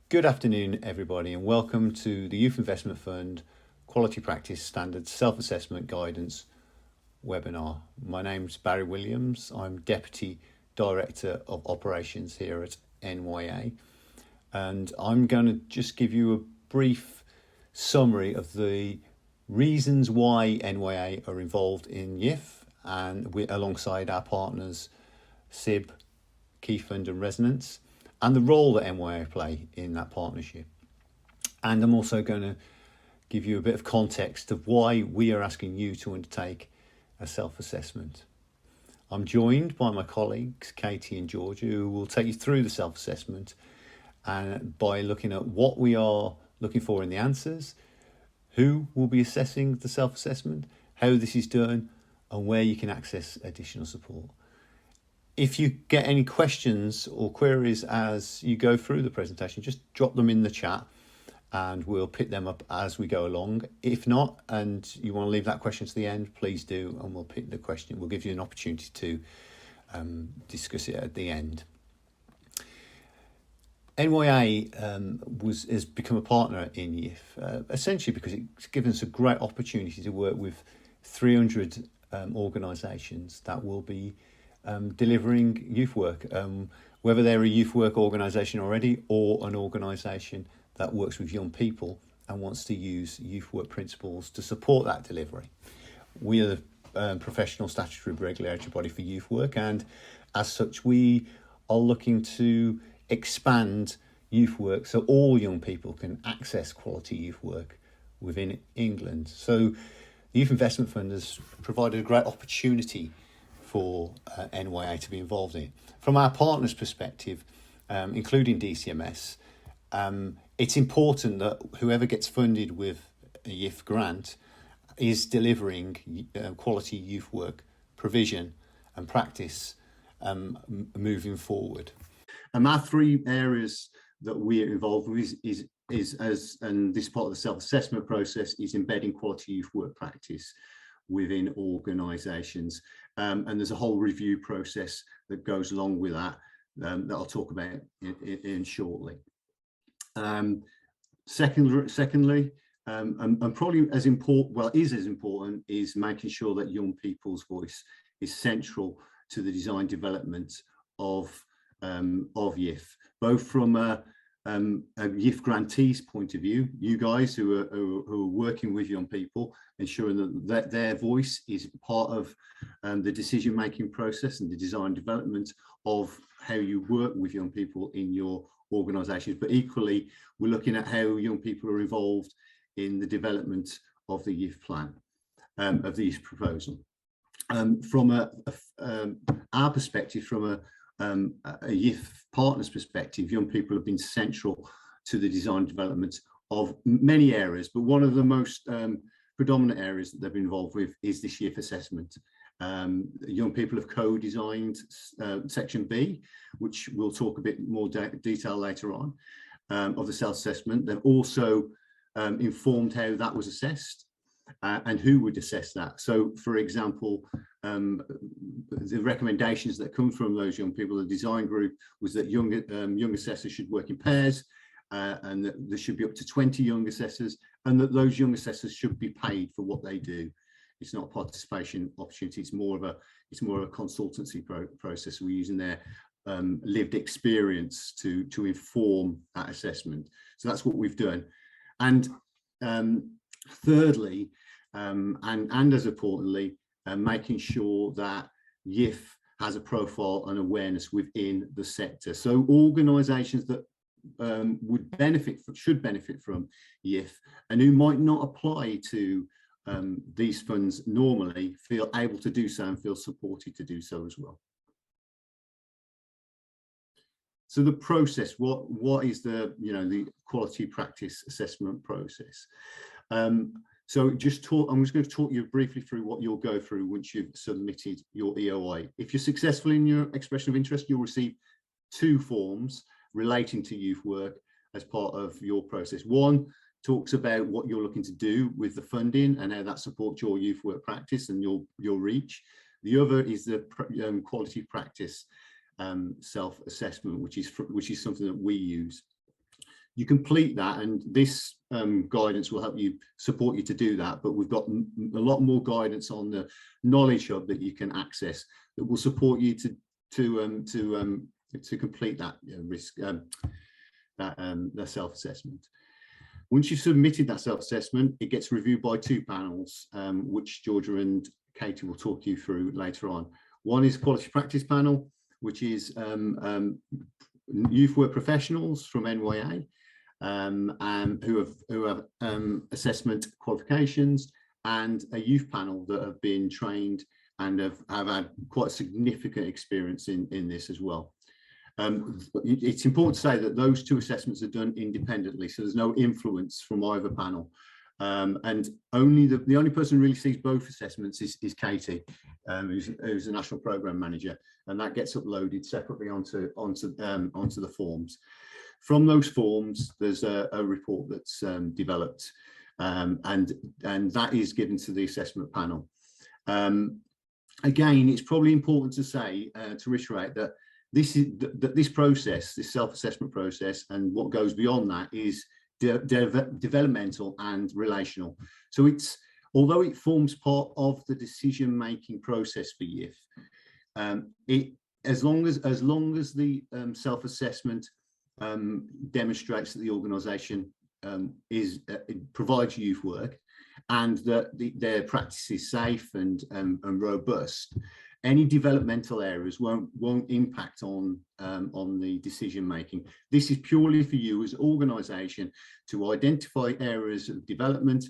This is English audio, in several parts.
Good afternoon, everybody, and welcome to the Youth Investment Fund Quality Practice Standards Self-Assessment Guidance webinar. My name's Barry Williams. I'm Deputy Director of Operations here at NYA, and I'm going to just give you a brief summary of the reasons why NYA are involved in YIF, and alongside our partners SIB, Key Fund and Resonance, and the role that NYA play in that partnership. And I'm also going to give you a bit of context of why we are asking you to undertake a self-assessment. I'm joined by my colleagues, Katie and Georgia, who will take you through the self-assessment and by looking at what we are looking for in the answers, who will be assessing the self-assessment, how this is done, and where you can access additional support. If you get any questions or queries as you go through the presentation, just drop them in the chat and we'll pick them up as we go along. If not, and you want to leave that question to the end, please do, and we'll pick the question. We'll give you an opportunity to discuss it at the end. NYA has become a partner in YIF, essentially because it's given us a great opportunity to work with 300 organisations that will be delivering youth work, whether they're a youth work organisation already or an organisation that works with young people and wants to use youth work principles to support that delivery. We are the professional statutory regulatory body for youth work, and as such we are looking to expand youth work so all young people can access quality youth work within England. So the Youth Investment Fund has provided a great opportunity for NYA to be involved in. From our partners' perspective, including DCMS, it's important that whoever gets funded with a YIF grant is delivering quality youth work provision and practice moving forward. Our three areas that we are involved with and this part of the self-assessment process is embedding quality youth work practice within organisations, and there's a whole review process that goes along with that that I'll talk about in shortly. Secondly, and probably as important, is making sure that young people's voice is central to the design development of YIF, both from a YIF grantees point of view, you guys who are working with young people, ensuring that their voice is part of the decision-making process and the design development of how you work with young people in your organisations. But equally, we're looking at how young people are involved in the development of the YIF plan, of the YIF proposal. From our perspective, from a YIF partners perspective, young people have been central to the design development of many areas, but one of the most predominant areas that they've been involved with is this YIF assessment. Young people have co-designed section B, which we'll talk a bit more detail later on, of the self-assessment. They've also informed how that was assessed and who would assess that. So, for example, the recommendations that come from those young people, the design group, was that young assessors should work in pairs, and that there should be up to 20 young assessors, and that those young assessors should be paid for what they do. It's not a participation opportunity, it's more of a consultancy process. We're using their lived experience to inform that assessment. So that's what we've done. And thirdly, and as importantly, making sure that YIF has a profile and awareness within the sector. So organisations that should benefit from YIF and who might not apply to these funds normally feel able to do so and feel supported to do so as well. So the process, what is the quality practice assessment process? So I'm just going to talk you briefly through what you'll go through once you've submitted your EOI. If you're successful in your expression of interest, you'll receive 2 forms relating to youth work as part of your process. One talks about what you're looking to do with the funding and how that supports your youth work practice and your reach. The other is the quality practice self-assessment, which is something that we use. You complete that, and this guidance will help you support you to do that. But we've got a lot more guidance on the Knowledge Hub that you can access that will support you to complete that that self-assessment. Once you've submitted that self-assessment, it gets reviewed by two panels, which Georgia and Katie will talk you through later on. One is Quality Practice Panel, which is youth work professionals from NYA who have assessment qualifications, and a youth panel that have been trained and have had quite significant experience in this as well. It's important to say that those two assessments are done independently, so there's no influence from either panel. And only the only person who really sees both assessments is Katie, who's the National Programme Manager, and that gets uploaded separately onto the forms. From those forms, there's a report that's developed, and that is given to the assessment panel. Again, it's probably important to say, to reiterate that this process, this self-assessment process, and what goes beyond that is developmental and relational. So although it forms part of the decision-making process for youth, as long as the self-assessment demonstrates that the organisation provides youth work, and that their practice is safe and robust, any developmental areas won't impact on the decision making. This is purely for you as an organisation to identify areas of development,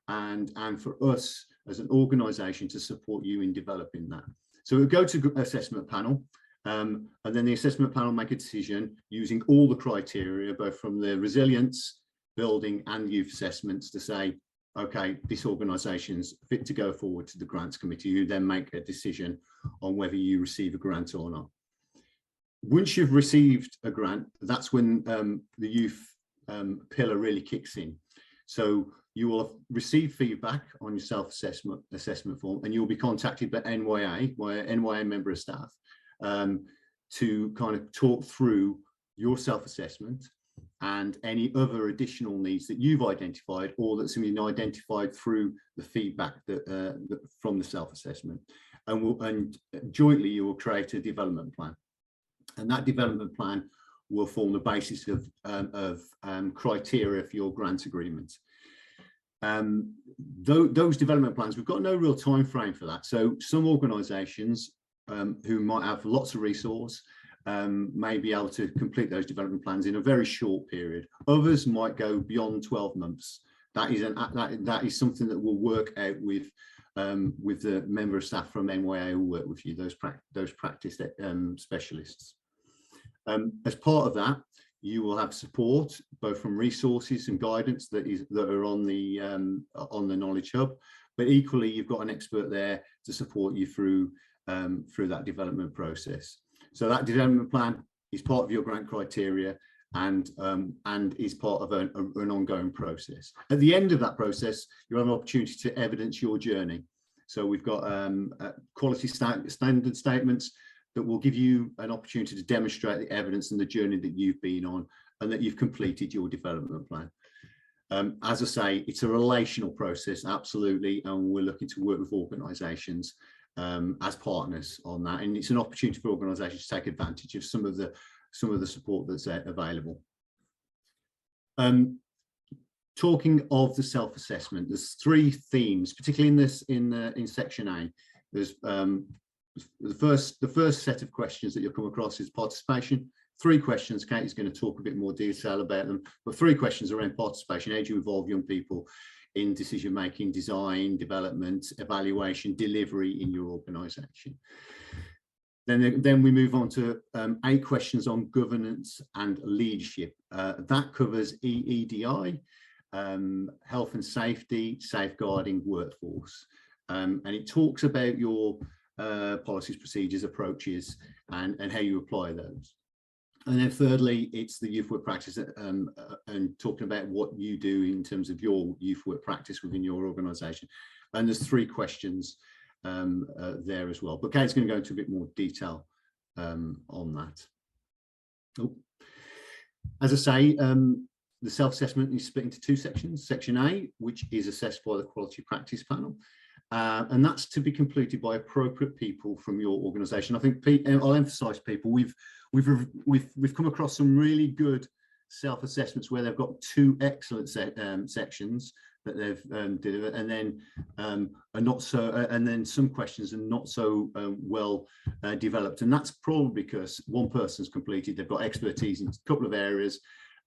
and for us as an organisation to support you in developing that. So we'll go to assessment panel, and then the assessment panel make a decision using all the criteria, both from the resilience, building and youth assessments, to say, okay, this organisation's fit to go forward to the grants committee, who then make a decision on whether you receive a grant or not. Once you've received a grant, that's when the youth pillar really kicks in. So you will have received feedback on your self-assessment form, and you'll be contacted by NYA member of staff to kind of talk through your self-assessment and any other additional needs that you've identified, or that's been identified through the feedback from the self-assessment. And jointly you will create a development plan, and that development plan will form the basis of criteria for your grant agreement. Those development plans, we've got no real time frame for that. So some organisations who might have lots of resource may be able to complete those development plans in a very short period. Others might go beyond 12 months. That is something that we'll work out with the member of staff from NYA who work with you, those practice specialists. As part of that, you will have support both from resources and guidance that are on the Knowledge Hub, but equally you've got an expert there to support you through that development process. So that development plan is part of your grant criteria, and is part of an ongoing process. At the end of that process, you have an opportunity to evidence your journey. So we've got quality standard statements that will give you an opportunity to demonstrate the evidence and the journey that you've been on, and that you've completed your development plan. As I say, it's a relational process, absolutely, and we're looking to work with organisations as partners on that, and it's an opportunity for organisations to take advantage of some of the support that's available. Talking of the self-assessment, there's three themes, particularly in section A. There's the first set of questions that you'll come across is participation. 3 questions. Katie's going to talk a bit more detail about them, but 3 questions around participation. How do you involve young people in decision making, design, development, evaluation, delivery in your organisation? Then we move on to 8 questions on governance and leadership. That covers EEDI, health and safety, safeguarding workforce, and it talks about your policies, procedures, approaches, and how you apply those. And then thirdly, it's the youth work practice, and talking about what you do in terms of your youth work practice within your organisation. And there's 3 questions there as well. But Kate's going to go into a bit more detail on that. Oh. As I say, the self-assessment is split into two sections. Section A, which is assessed by the Quality Practice Panel, and that's to be completed by appropriate people from your organisation. I think I'll emphasise people. We've come across some really good self-assessments where they've got two excellent sections that they've delivered, and then and then some questions are not so well developed, and that's probably because one person's completed, they've got expertise in a couple of areas,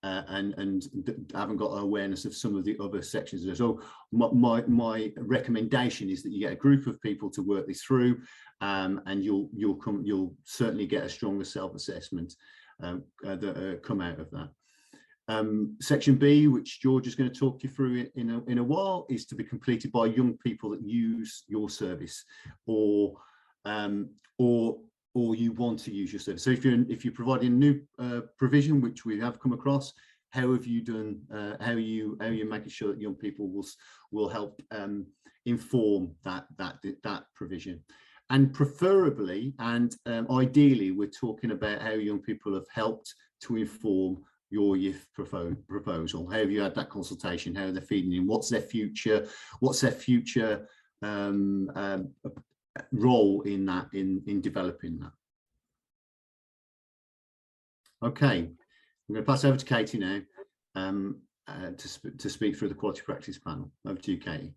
and haven't got awareness of some of the other sections. So my recommendation is that you get a group of people to work this through, and you'll certainly get a stronger self-assessment that come out of that. Section B, which George is going to talk you through in a while, is to be completed by young people that use your service, or you want to use your service. So if you're providing new provision, which we have come across, how have you done? How are you making sure that young people will help inform that provision? And preferably and ideally, we're talking about how young people have helped to inform your youth proposal. How have you had that consultation? How are they feeding in? What's their future? What's their future role in that, in developing that? Okay, I'm going to pass over to Katie now to speak through the Quality Practice Panel. Over to you, Katie.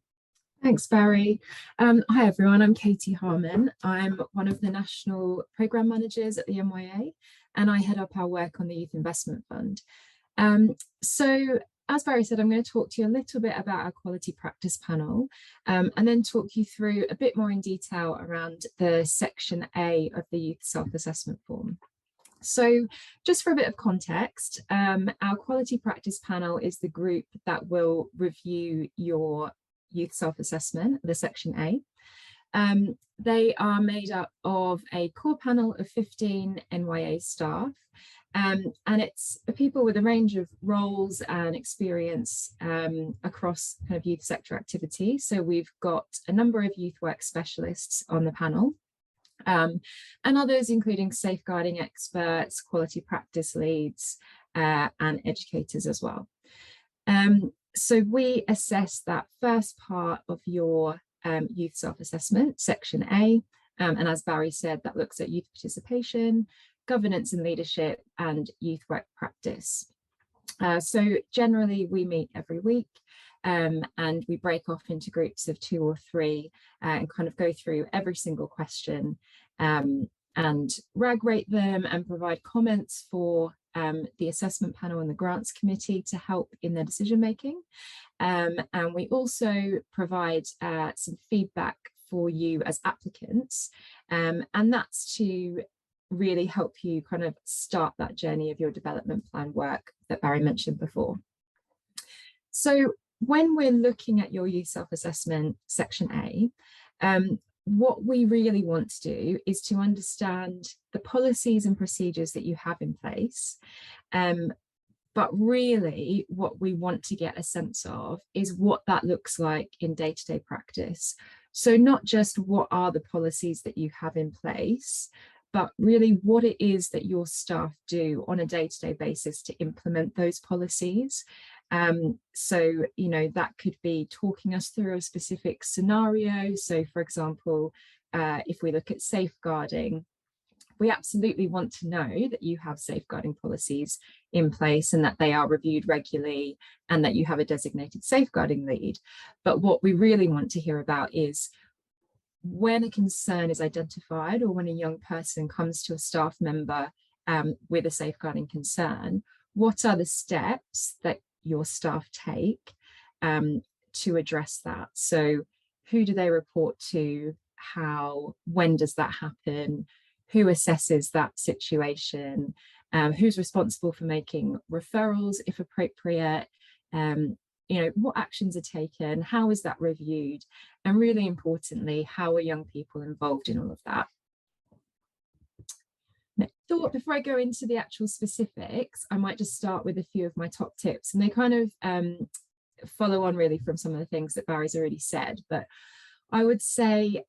Thanks, Barry. Hi, everyone. I'm Katie Harmon. I'm one of the National Programme Managers at the NYA, and I head up our work on the Youth Investment Fund. So, as Barry said, I'm going to talk to you a little bit about our Quality Practice Panel, and then talk you through a bit more in detail around the Section A of the Youth Self-Assessment Form. So just for a bit of context, our Quality Practice Panel is the group that will review your youth self-assessment, the Section A. They are made up of a core panel of 15 NYA staff, and it's people with a range of roles and experience across kind of youth sector activity. So we've got a number of youth work specialists on the panel, and others including safeguarding experts, quality practice leads, and educators as well. So we assess that first part of your youth self-assessment, Section A, and as Barry said, that looks at youth participation, governance and leadership, and youth work practice. So generally we meet every week, and we break off into groups of 2 or 3 and kind of go through every single question and RAG rate them and provide comments for the assessment panel and the grants committee to help in their decision making. And we also provide some feedback for you as applicants, and that's to really help you kind of start that journey of your development plan work that Barry mentioned before. So when we're looking at your youth self-assessment Section A, what we really want to do is to understand the policies and procedures that you have in place, but really what we want to get a sense of is what that looks like in day-to-day practice. So not just what are the policies that you have in place, but really what it is that your staff do on a day-to-day basis to implement those policies. So, you know, that could be talking us through a specific scenario. So, for example, if we look at safeguarding, we absolutely want to know that you have safeguarding policies in place and that they are reviewed regularly and that you have a designated safeguarding lead. But what we really want to hear about is when a concern is identified or when a young person comes to a staff member with a safeguarding concern, what are the steps that your staff take to address that? So who do they report to? How? When does that happen? Who assesses that situation? Who's responsible for making referrals if appropriate? You know, what actions are taken? How is that reviewed? And really importantly, how are young people involved in all of that? Thought before I go into the actual specifics, I might just start with a few of my top tips, and they kind of follow on really from some of the things that Barry's already said. But I would say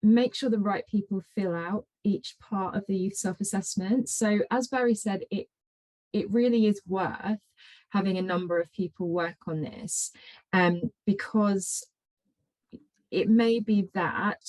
make sure the right people fill out each part of the youth self-assessment. So as Barry said, it really is worth having a number of people work on this, because it may be that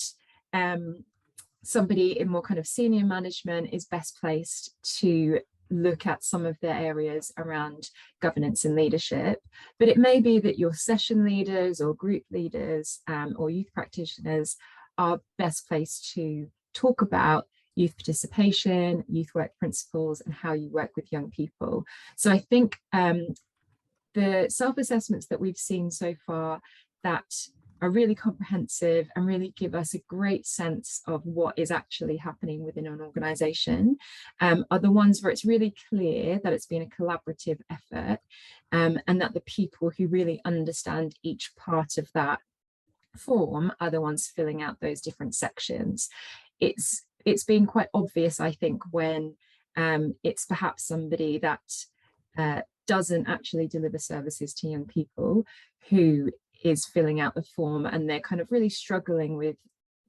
somebody in more kind of senior management is best placed to look at some of the areas around governance and leadership, but it may be that your session leaders or group leaders or youth practitioners are best placed to talk about youth participation, youth work principles, and how you work with young people. So I think the self-assessments that we've seen so far that are really comprehensive and really give us a great sense of what is actually happening within an organisation are the ones where it's really clear that it's been a collaborative effort, and that the people who really understand each part of that form are the ones filling out those different sections. It's been quite obvious, I think, when it's perhaps somebody that doesn't actually deliver services to young people who is filling out the form, and they're kind of really struggling with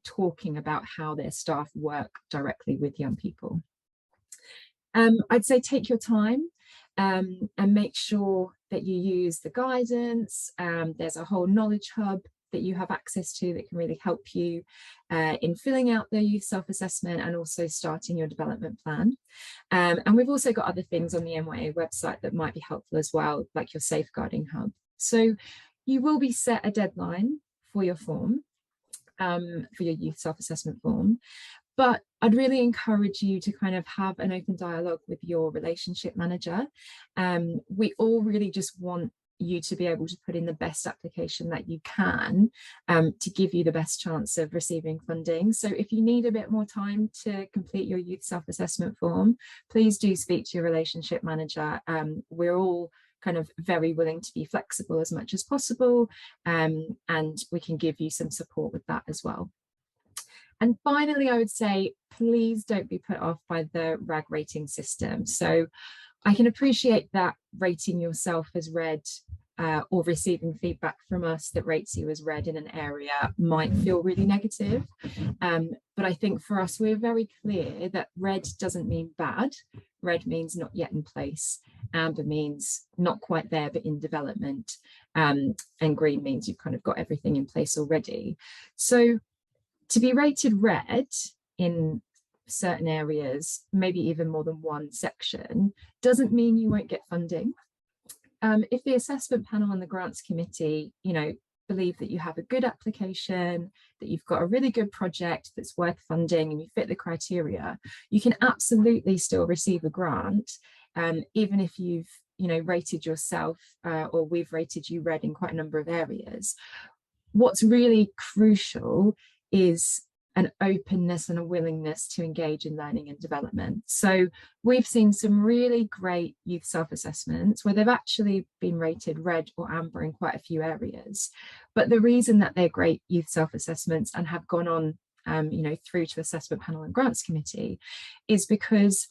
talking about how their staff work directly with young people. I'd say take your time and make sure that you use the guidance. There's a whole knowledge hub that you have access to that can really help you in filling out the youth self-assessment and also starting your development plan. And we've also got other things on the MYA website that might be helpful as well, like your safeguarding hub. So you will be set a deadline for your form, for your youth self-assessment form, but I'd really encourage you to kind of have an open dialogue with your relationship manager. We all really just want you to be able to put in the best application that you can to give you the best chance of receiving funding. So if you need a bit more time to complete your youth self-assessment form, please do speak to your relationship manager. We're all kind of very willing to be flexible as much as possible, and we can give you some support with that as well. And finally, I would say, please don't be put off by the RAG rating system. So I can appreciate that rating yourself as read or receiving feedback from us that rates you as read in an area might feel really negative. But I think for us, we're very clear that red doesn't mean bad. Red means not yet in place. Amber means not quite there, but in development. And green means you've kind of got everything in place already. So to be rated red in certain areas, maybe even more than one section, doesn't mean you won't get funding. If the assessment panel and the grants committee, believe that you have a good application, that you've got a really good project that's worth funding and you fit the criteria, you can absolutely still receive a grant, even if you've rated yourself or we've rated you red in quite a number of areas. What's really crucial is an openness and a willingness to engage in learning and development. So we've seen some really great youth self-assessments where they've actually been rated red or amber in quite a few areas. But the reason that they're great youth self-assessments and have gone on through to assessment panel and grants committee is because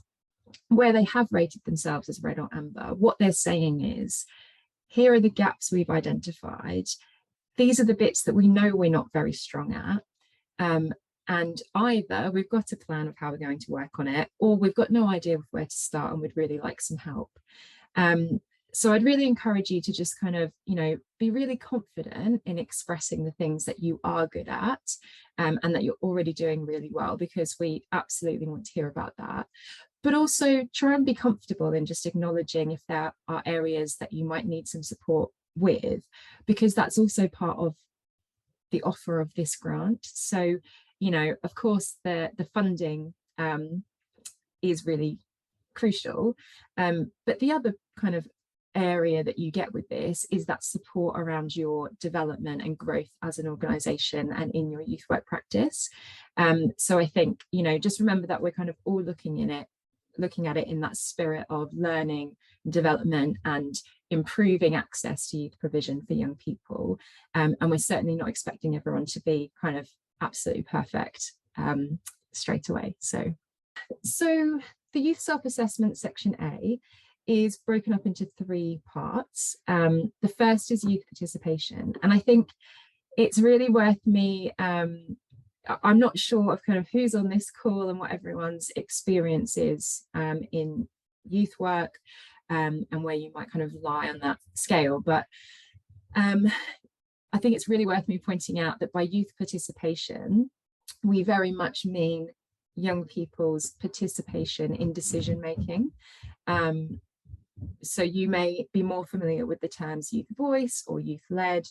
where they have rated themselves as red or amber, what they're saying is, here are the gaps we've identified. These are the bits that we know we're not very strong at. And either we've got a plan of how we're going to work on it, or we've got no idea of where to start and we'd really like some help. So I'd really encourage you to just kind of, be really confident in expressing the things that you are good at and that you're already doing really well, because we absolutely want to hear about that. But also try and be comfortable in just acknowledging if there are areas that you might need some support with, because that's also part of the offer of this grant. So, of course, the funding is really crucial. But the other kind of area that you get with this is that support around your development and growth as an organisation and in your youth work practice. So I think, just remember that we're kind of all looking at it in that spirit of learning, development and improving access to youth provision for young people. And we're certainly not expecting everyone to be kind of absolutely perfect straight away. So the youth self-assessment section A is broken up into 3 parts. The first is youth participation. And I think it's really worth me, I'm not sure of kind of who's on this call and what everyone's experience is in youth work. and where you might kind of lie on that scale. But I think it's really worth me pointing out that by youth participation, we very much mean young people's participation in decision making. So you may be more familiar with the terms youth voice or youth led.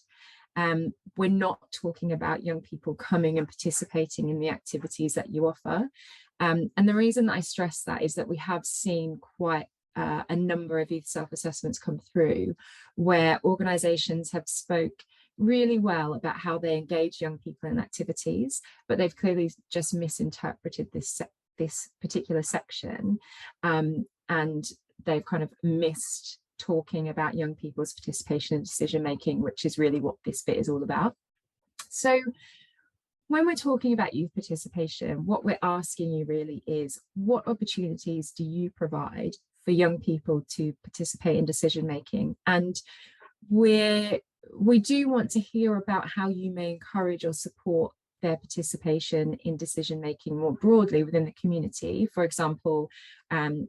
We're not talking about young people coming and participating in the activities that you offer. And the reason that I stress that is that we have seen quite a number of youth self-assessments come through where organisations have spoke really well about how they engage young people in activities, but they've clearly just misinterpreted this particular section, and they've kind of missed talking about young people's participation in decision making, which is really what this bit is all about. So when we're talking about youth participation, what we're asking you really is, what opportunities do you provide for young people to participate in decision making? And we do want to hear about how you may encourage or support their participation in decision making more broadly within the community. For example,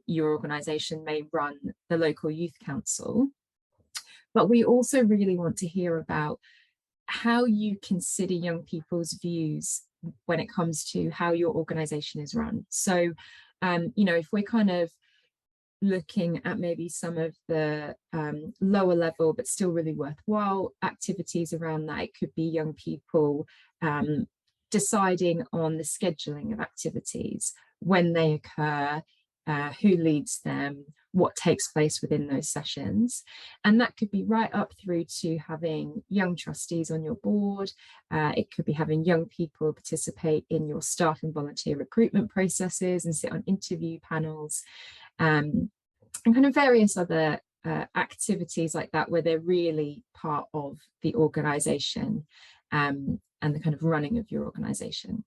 your organisation may run the local youth council, but we also really want to hear about how you consider young people's views when it comes to how your organisation is run. So, if we're kind of looking at maybe some of the lower level but still really worthwhile activities around that, it could be young people deciding on the scheduling of activities, when they occur, who leads them, what takes place within those sessions. And that could be right up through to having young trustees on your board. It could be having young people participate in your staff and volunteer recruitment processes and sit on interview panels, and kind of various other activities like that, where they're really part of the organisation and the kind of running of your organisation.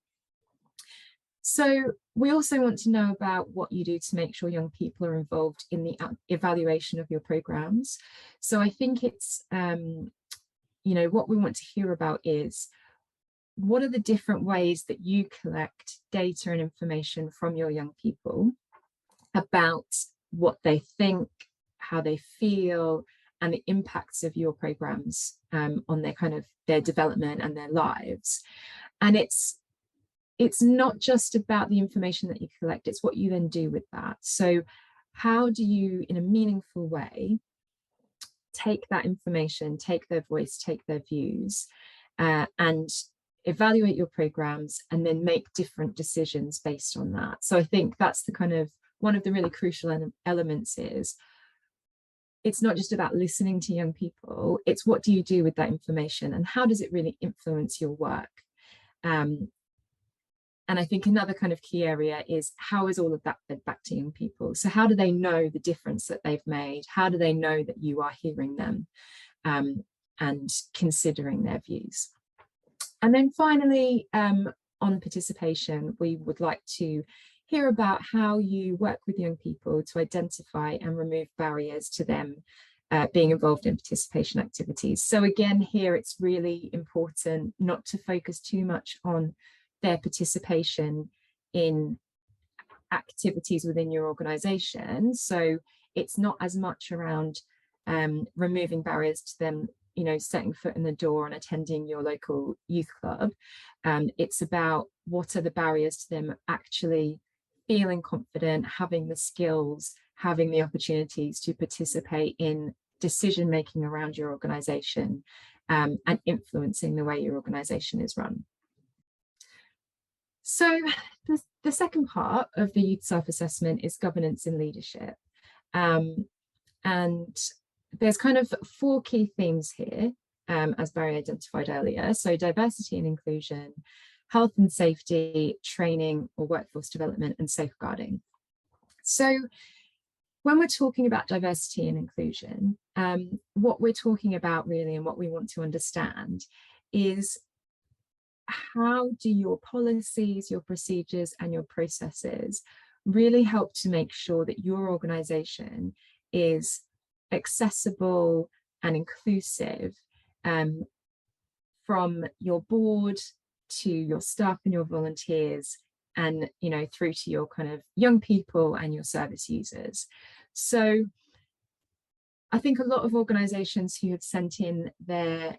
So we also want to know about what you do to make sure young people are involved in the evaluation of your programmes. So I think it's, what we want to hear about is, what are the different ways that you collect data and information from your young people about what they think, how they feel, and the impacts of your programs on their development and their lives. And it's not just about the information that you collect, it's what you then do with that. So how do you, in a meaningful way, take that information, take their voice, take their views, and evaluate your programs, and then make different decisions based on that. So I think that's the kind of one of the really crucial elements is, it's not just about listening to young people, it's what do you do with that information and how does it really influence your work? And I think another kind of key area is, how is all of that fed back to young people? So how do they know the difference that they've made? How do they know that you are hearing them and considering their views? And then finally, on participation, we would like to hear about how you work with young people to identify and remove barriers to them being involved in participation activities. So again, here it's really important not to focus too much on their participation in activities within your organisation. So it's not as much around removing barriers to them, setting foot in the door and attending your local youth club. It's about, what are the barriers to them actually feeling confident, having the skills, having the opportunities to participate in decision making around your organisation, and influencing the way your organisation is run. So the second part of the youth self-assessment is governance and leadership. And there's kind of 4 key themes here, as Barry identified earlier. So diversity and inclusion, health and safety, training or workforce development, and safeguarding. So when we're talking about diversity and inclusion, what we're talking about really, and what we want to understand, is how do your policies, your procedures, and your processes really help to make sure that your organisation is accessible and inclusive, from your board to your staff and your volunteers, and through to your kind of young people and your service users. So I think a lot of organisations who have sent in their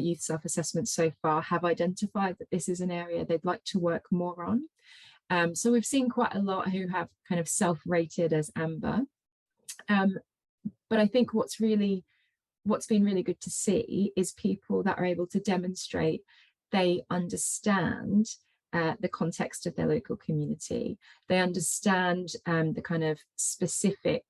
youth self-assessments so far have identified that this is an area they'd like to work more on. So we've seen quite a lot who have kind of self-rated as amber. But I think what's been really good to see is people that are able to demonstrate they understand the context of their local community. They understand the kind of specific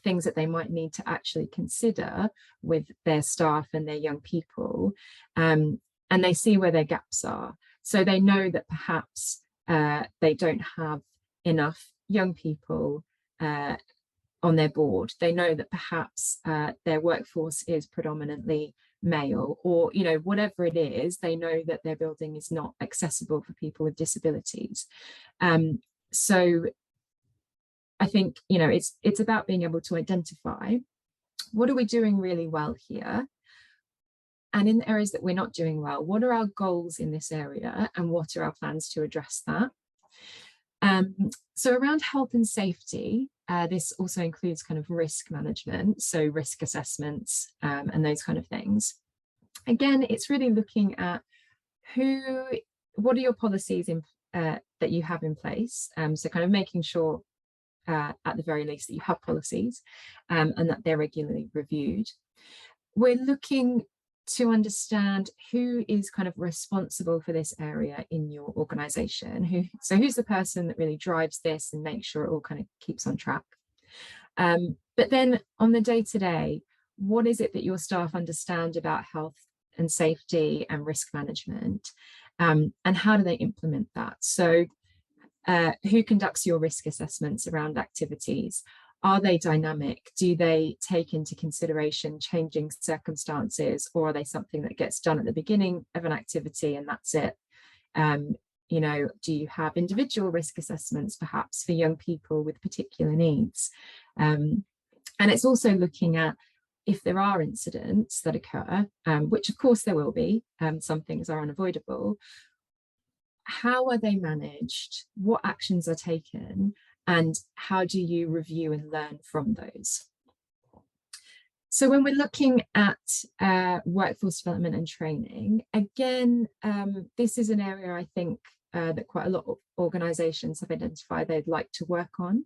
things that they might need to actually consider with their staff and their young people, and they see where their gaps are. So they know that perhaps they don't have enough young people on their board. They know that perhaps their workforce is predominantly male, or whatever it is, they know that their building is not accessible for people with disabilities. So I think it's about being able to identify what are we doing really well here, and in the areas that we're not doing well, what are our goals in this area and what are our plans to address that. So around health and safety, this also includes kind of risk management, so risk assessments and those kind of things. Again, it's really looking at what are your policies that you have in place, so kind of making sure at the very least that you have policies and that they're regularly reviewed. We're looking to understand who is kind of responsible for this area in your organization. Who's the person that really drives this and makes sure it all kind of keeps on track. But then on the day-to-day, what is it that your staff understand about health and safety and risk management, and how do they implement that? So who conducts your risk assessments around activities? Are they dynamic? Do they take into consideration changing circumstances, or are they something that gets done at the beginning of an activity and that's it? Do you have individual risk assessments perhaps for young people with particular needs? And it's also looking at if there are incidents that occur, which of course there will be, some things are unavoidable. How are they managed? What actions are taken? And how do you review and learn from those? So when we're looking at workforce development and training, again, this is an area I think that quite a lot of organisations have identified they'd like to work on.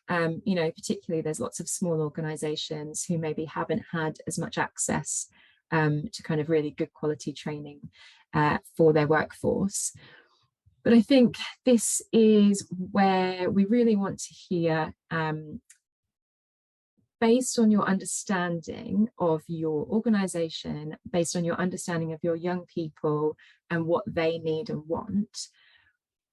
Particularly there's lots of small organisations who maybe haven't had as much access to kind of really good quality training for their workforce. But I think this is where we really want to hear, based on your understanding of your organisation, based on your understanding of your young people and what they need and want,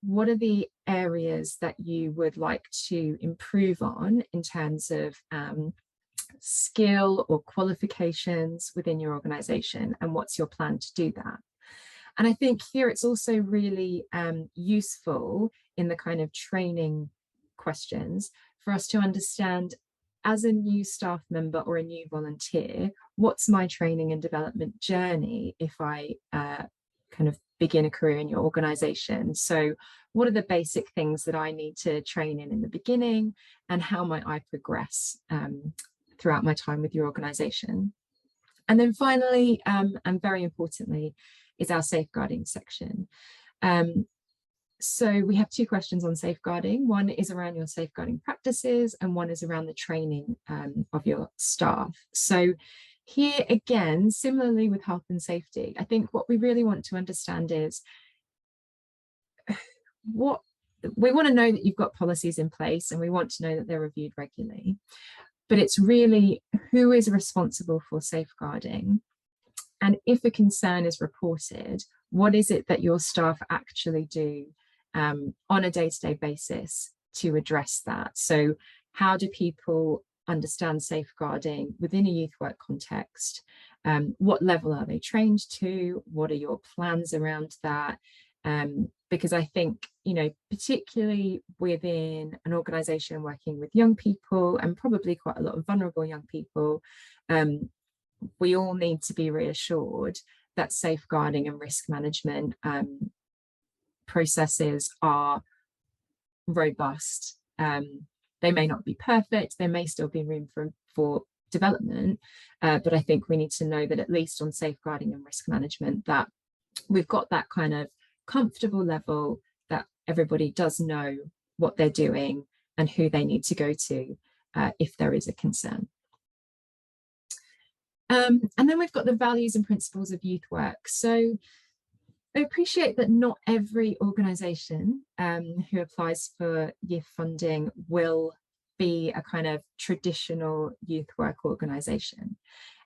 what are the areas that you would like to improve on in terms of skill or qualifications within your organisation, and what's your plan to do that? And I think here it's also really useful in the kind of training questions for us to understand, as a new staff member or a new volunteer, what's my training and development journey if I kind of begin a career in your organisation? So what are the basic things that I need to train in the beginning, and how might I progress throughout my time with your organisation? And then finally, and very importantly, is our safeguarding section. So we have two questions on safeguarding. One is around your safeguarding practices, and one is around the training of your staff. So here again, similarly with health and safety, I think what we really want to understand is what we want to know, that you've got policies in place, and we want to know that they're reviewed regularly. But it's really who is responsible for safeguarding. And if a concern is reported, what is it that your staff actually do on a day-to-day basis to address that? So how do people understand safeguarding within a youth work context? What level are they trained to? What are your plans around that? Because I think, particularly within an organisation working with young people, and probably quite a lot of vulnerable young people, we all need to be reassured that safeguarding and risk management processes are robust. They may not be perfect, there may still be room for development, but I think we need to know that at least on safeguarding and risk management, that we've got that kind of comfortable level that everybody does know what they're doing and who they need to go to if there is a concern. And then we've got the values and principles of youth work. So I appreciate that not every organisation who applies for youth funding will be a kind of traditional youth work organisation.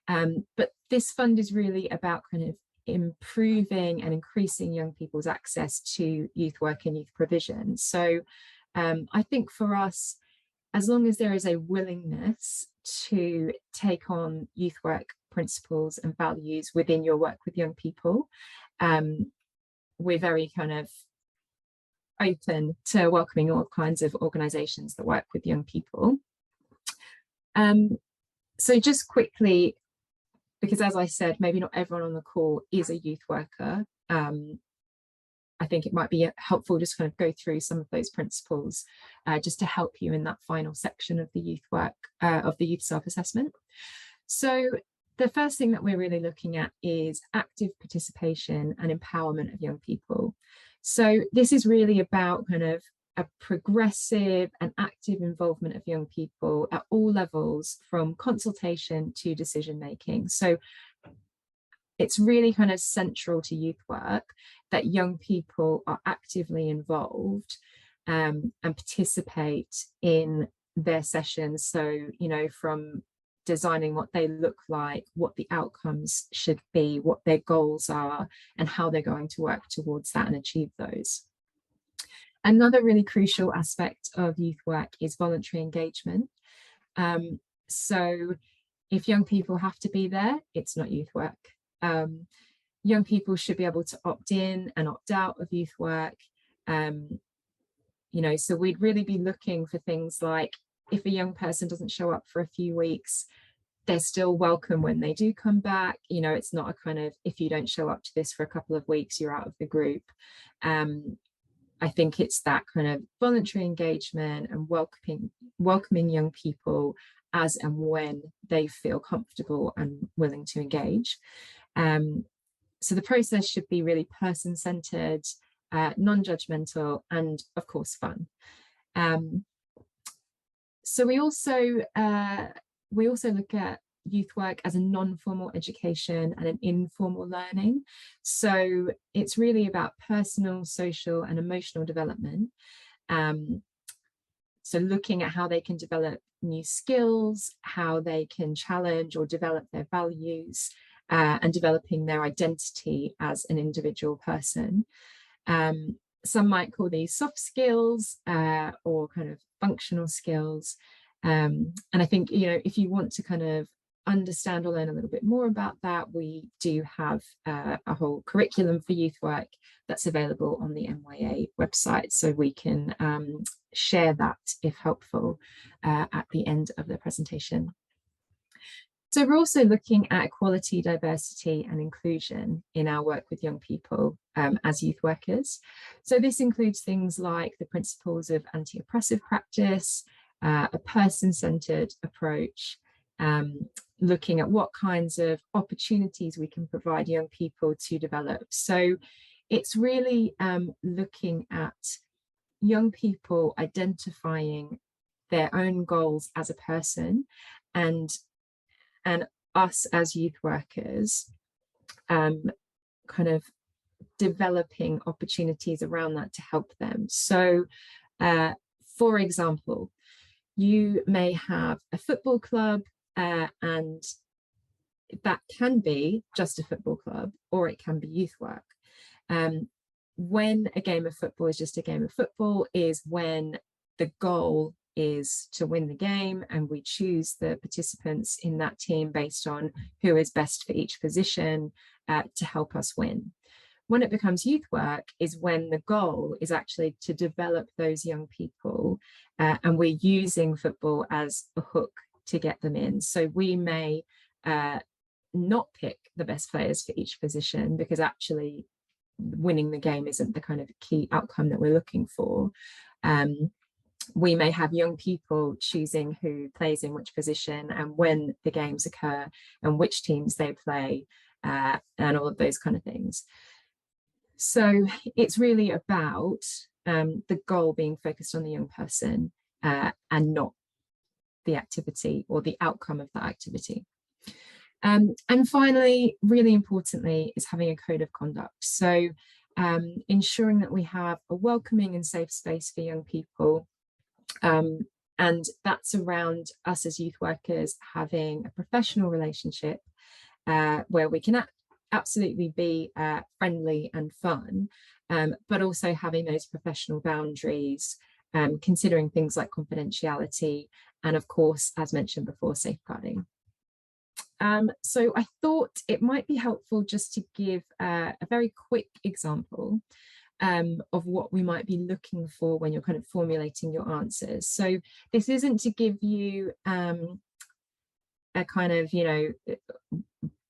But this fund is really about kind of improving and increasing young people's access to youth work and youth provision. So I think for us, as long as there is a willingness to take on youth work principles and values within your work with young people, we're very kind of open to welcoming all kinds of organisations that work with young people. So just quickly, because as I said, maybe not everyone on the call is a youth worker, I think it might be helpful just kind of go through some of those principles just to help you in that final section of the youth work, of the youth self-assessment. So the first thing that we're really looking at is active participation and empowerment of young people. So this is really about kind of a progressive and active involvement of young people at all levels, from consultation to decision making. So it's really kind of central to youth work that young people are actively involved and participate in their sessions. So, you know, from designing what they look like, what the outcomes should be, what their goals are, and how they're going to work towards that and achieve those. Another really crucial aspect of youth work is voluntary engagement. So if young people have to be there, it's not youth work. Young people should be able to opt in and opt out of youth work. You know, so we'd really be looking for things like, if a young person doesn't show up for a few weeks, they're still welcome when they do come back. You know, it's not a kind of, if you don't show up to this for a couple of weeks, you're out of the group. I think it's that kind of voluntary engagement and welcoming young people as and when they feel comfortable and willing to engage. So the process should be really person-centered, non-judgmental, and of course fun. So we also look at youth work as a non-formal education and an informal learning. So it's really about personal, social, and emotional development. So looking at how they can develop new skills, how they can challenge or develop their values, and developing their identity as an individual person. Some might call these soft skills or kind of functional skills. And I think, you know, if you want to kind of understand or learn a little bit more about that, we do have a whole curriculum for youth work that's available on the MYA website, so we can share that if helpful at the end of the presentation. So we're also looking at equality, diversity and inclusion in our work with young people as youth workers. So this includes things like the principles of anti-oppressive practice, a person-centered approach, looking at what kinds of opportunities we can provide young people to develop. So it's really looking at young people identifying their own goals as a person, and us as youth workers kind of developing opportunities around that to help them. So for example, you may have a football club and that can be just a football club, or it can be youth work. When a game of football is just a game of football is when the goal is to win the game, and we choose the participants in that team based on who is best for each position to help us win. When it becomes youth work is when the goal is actually to develop those young people, and we're using football as a hook to get them in. So we may not pick the best players for each position, because actually winning the game isn't the kind of key outcome that we're looking for. we may have young people choosing who plays in which position and when the games occur and which teams they play, and all of those kind of things. So it's really about the goal being focused on the young person and not the activity or the outcome of that activity. And finally, really importantly, is having a code of conduct. So ensuring that we have a welcoming and safe space for young people. And that's around us as youth workers having a professional relationship where we can absolutely be friendly and fun, but also having those professional boundaries, considering things like confidentiality, and of course, as mentioned before, safeguarding. So I thought it might be helpful just to give a very quick example of what we might be looking for when you're kind of formulating your answers. So this isn't to give you a kind of, you know,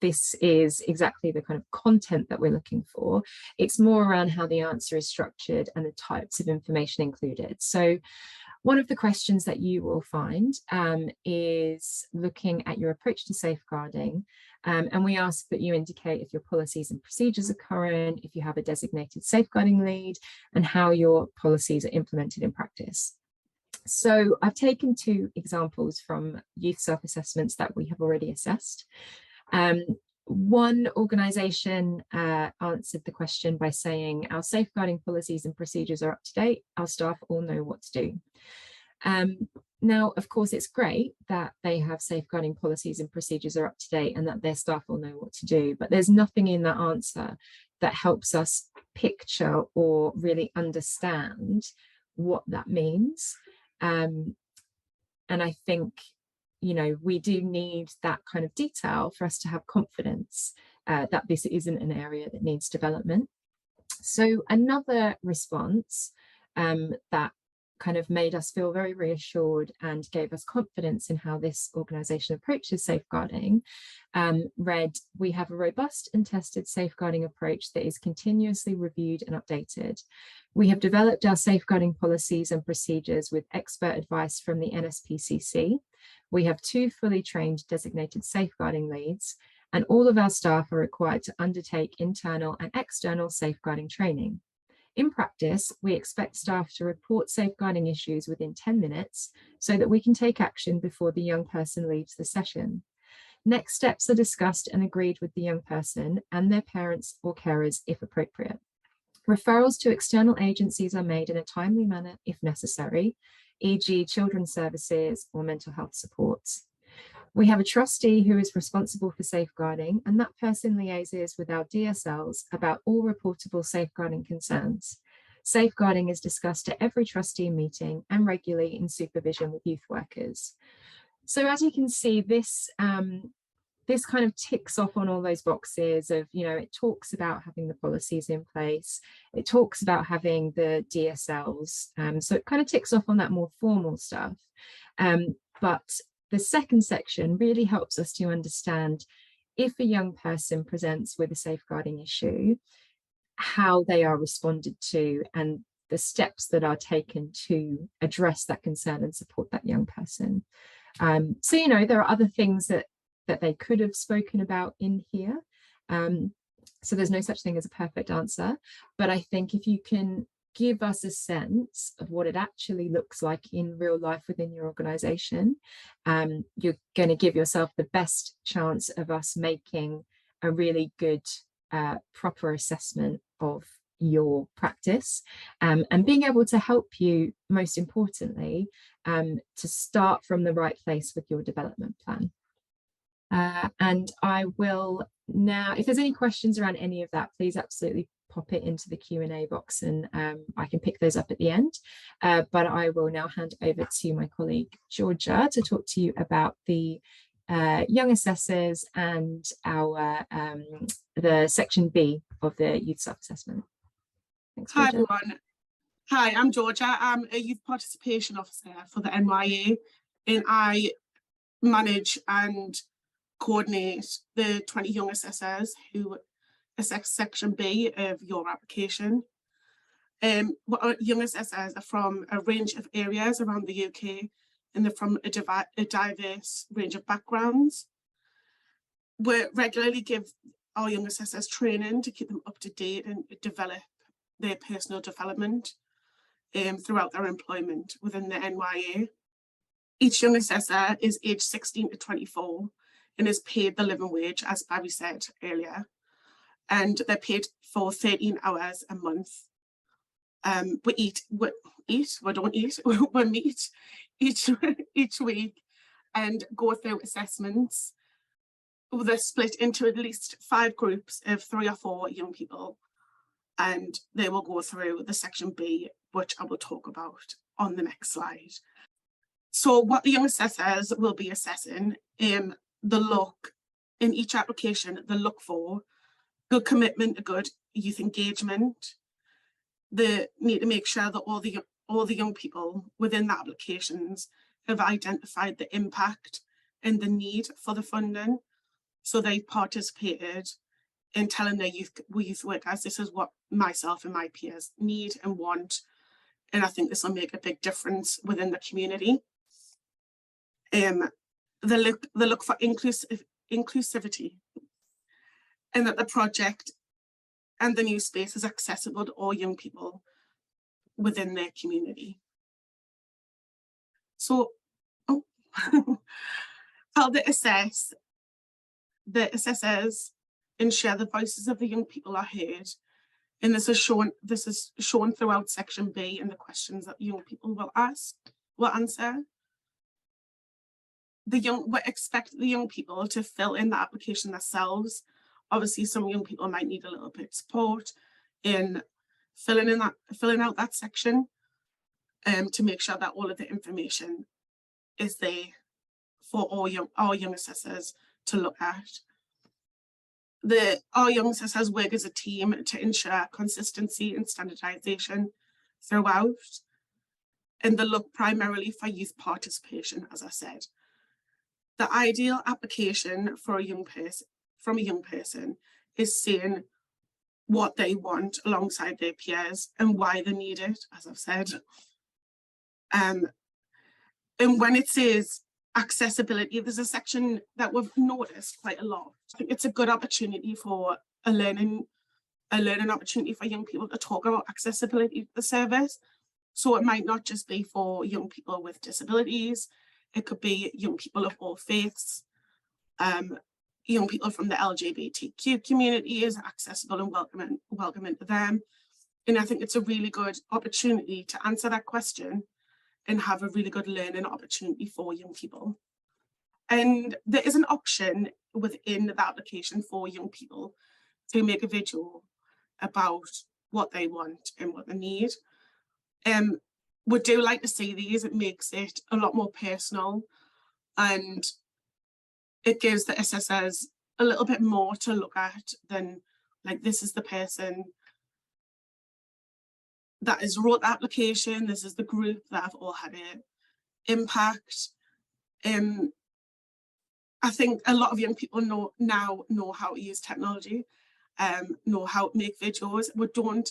this is exactly the kind of content that we're looking for. It's more around how the answer is structured and the types of information included. So one of the questions that you will find is looking at your approach to safeguarding. And we ask that you indicate if your policies and procedures are current, if you have a designated safeguarding lead, and how your policies are implemented in practice. So I've taken 2 examples from youth self-assessments that we have already assessed. One organisation answered the question by saying, our safeguarding policies and procedures are up to date, our staff all know what to do. Now, of course, it's great that they have safeguarding policies and procedures are up to date and that their staff will know what to do, but there's nothing in that answer that helps us picture or really understand what that means. And I think, you know, we do need that kind of detail for us to have confidence that this isn't an area that needs development. So another response that kind of made us feel very reassured and gave us confidence in how this organisation approaches safeguarding read, we have a robust and tested safeguarding approach that is continuously reviewed and updated. We have developed our safeguarding policies and procedures with expert advice from the NSPCC. We have 2 fully trained designated safeguarding leads, and all of our staff are required to undertake internal and external safeguarding training. In practice, we expect staff to report safeguarding issues within 10 minutes so that we can take action before the young person leaves the session. Next steps are discussed and agreed with the young person and their parents or carers if appropriate. Referrals to external agencies are made in a timely manner if necessary, e.g. children's services or mental health supports. We have a trustee who is responsible for safeguarding, and that person liaises with our DSLs about all reportable safeguarding concerns. Safeguarding is discussed at every trustee meeting and regularly in supervision with youth workers. So as you can see, this this kind of ticks off on all those boxes of, you know, it talks about having the policies in place, it talks about having the DSLs, so it kind of ticks off on that more formal stuff. But the second section really helps us to understand if a young person presents with a safeguarding issue, how they are responded to and the steps that are taken to address that concern and support that young person. So, you know, there are other things that they could have spoken about in here. So there's no such thing as a perfect answer, but I think if you can give us a sense of what it actually looks like in real life within your organisation, you're going to give yourself the best chance of us making a really good, proper assessment of your practice, and being able to help you, most importantly, to start from the right place with your development plan. And I will now, if there's any questions around any of that, please absolutely pop it into the Q&A box and I can pick those up at the end. But I will now hand over to my colleague Georgia to talk to you about the young assessors and our the section B of the youth self-assessment. Thanks, Georgia. Hi everyone. Hi, I'm Georgia. I'm a youth participation officer for the NYA, and I manage and coordinate the 20 young assessors who assess section B of your application. Our young assessors are from a range of areas around the UK, and they're from a diverse range of backgrounds. We regularly give our young assessors training to keep them up to date and develop their personal development throughout their employment within the NYA. Each young assessor is aged 16 to 24 and is paid the living wage, as Barry said earlier, and they're paid for 13 hours a month. We meet each week and go through assessments. They're split into at least 5 groups of 3 or 4 young people, and they will go through the section B, which I will talk about on the next slide. So what the young assessors will be assessing, the look in each application, they look for good commitment to good youth engagement. They need to make sure that all the young people within the applications have identified the impact and the need for the funding. So they've participated in telling their youth workers, this is what myself and my peers need and want. And I think this will make a big difference within the community. They look for inclusivity, and that the project and the new space is accessible to all young people within their community. So, how they assess, the assessors ensure the voices of the young people are heard, and this is shown throughout section B in the questions that young people will answer. We expect the young people to fill in the application themselves. Obviously, some young people might need a little bit of support in filling out that section to make sure that all of the information is there for our young assessors to look at. Our young assessors work as a team to ensure consistency and standardisation throughout, and they look primarily for youth participation, as I said. The ideal application for a young person is saying what they want alongside their peers and why they need it, as I've said. And when it says accessibility, there's a section that we've noticed quite a lot. I think it's a good opportunity for a learning opportunity for young people to talk about accessibility to the service. So it might not just be for young people with disabilities. It could be young people of all faiths, young people from the LGBTQ community is accessible and welcoming to them. And I think it's a really good opportunity to answer that question and have a really good learning opportunity for young people. And there is an option within the application for young people to make a video about what they want and what they need. We do like to see these. It makes it a lot more personal, and it gives the assessors a little bit more to look at than like, this is the person that has wrote the application, this is the group that have all had an impact. I think a lot of young people now know how to use technology, know how to make videos. We don't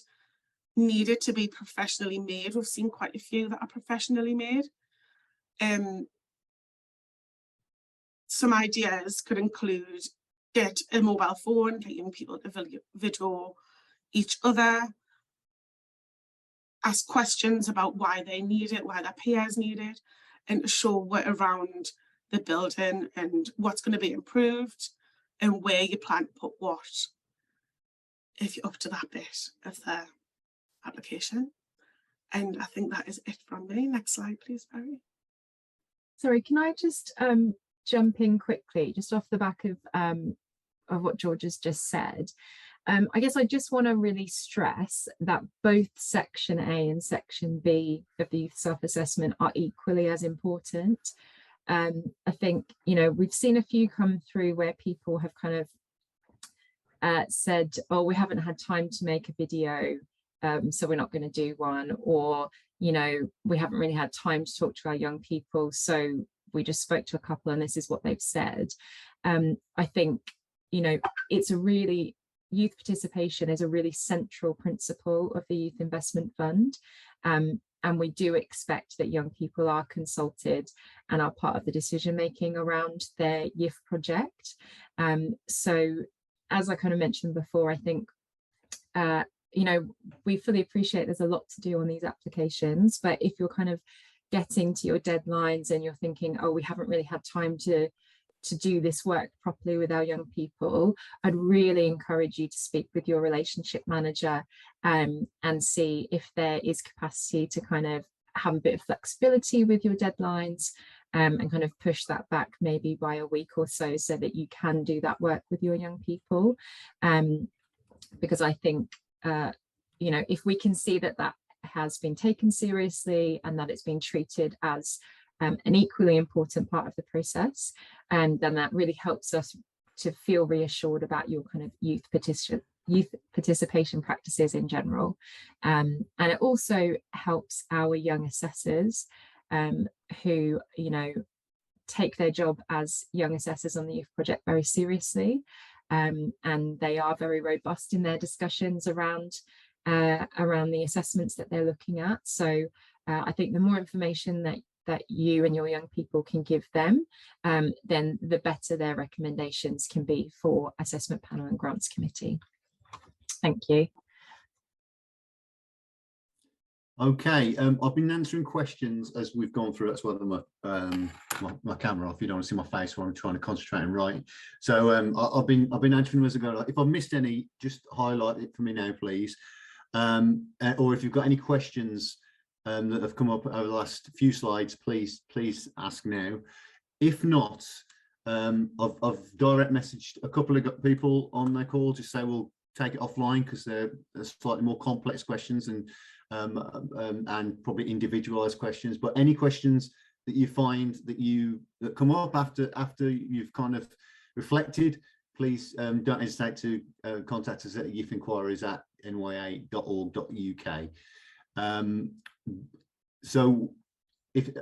need it to be professionally made. We've seen quite a few that are professionally made. Some ideas could include get a mobile phone, get young people to video each other, ask questions about why they need it, why their peers need it, and to show what around the building and what's going to be improved and where you plan to put what, if you're up to that bit of the application. And I think that is it from me. Next slide, please, Barry. Sorry, can I just jump in quickly, just off the back of what George has just said? I guess I just want to really stress that both section A and section B of the youth self-assessment are equally as important. I think, you know, we've seen a few come through where people have kind of said, oh, we haven't had time to make a video, so we're not going to do one, or, you know, we haven't really had time to talk to our young people, so we just spoke to a couple and this is what they've said. I think, you know, it's a really youth participation is a really central principle of the Youth Investment Fund. And we do expect that young people are consulted and are part of the decision making around their youth project. So as I kind of mentioned before, I think, you know, we fully appreciate there's a lot to do on these applications, but if you're kind of getting to your deadlines and you're thinking, oh, we haven't really had time to do this work properly with our young people, I'd really encourage you to speak with your relationship manager and see if there is capacity to kind of have a bit of flexibility with your deadlines, and kind of push that back maybe by a week or so that you can do that work with your young people. Because I think, you know, if we can see that that has been taken seriously and that it's been treated as an equally important part of the process, and then that really helps us to feel reassured about your kind of youth participation practices in general. And it also helps our young assessors who, you know, take their job as young assessors on the youth project very seriously, and they are very robust in their discussions around the assessments that they're looking at. So I think the more information that you and your young people can give them, then the better their recommendations can be for assessment panel and grants committee. Thank you. Okay, I've been answering questions as we've gone through. That's why my camera off. You don't want to see my face while I'm trying to concentrate and write. So I've been answering them as I go. If I missed any, just highlight it for me now, please. Or if you've got any questions that have come up over the last few slides, please ask now. If not, I've direct messaged a couple of people on their call to say we'll take it offline because they're slightly more complex questions and probably individualized questions. But any questions that you find that come up after you've kind of reflected, please don't hesitate to contact us at youthinquiries@nya.org.uk. So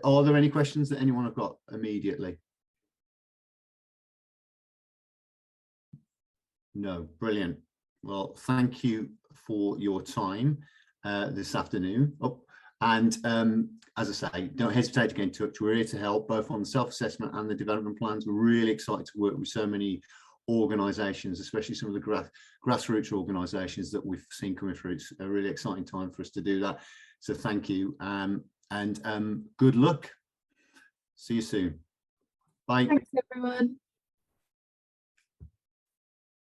are there any questions that anyone have got immediately? No, brilliant. Well, thank you for your time this afternoon. And as I say, don't hesitate to get in touch. We're here to help both on the self-assessment and the development plans. We're really excited to work with so many organisations, especially some of the grassroots organisations that we've seen coming through. It's a really exciting time for us to do that. So thank you, and good luck. See you soon. Bye. Thanks, everyone.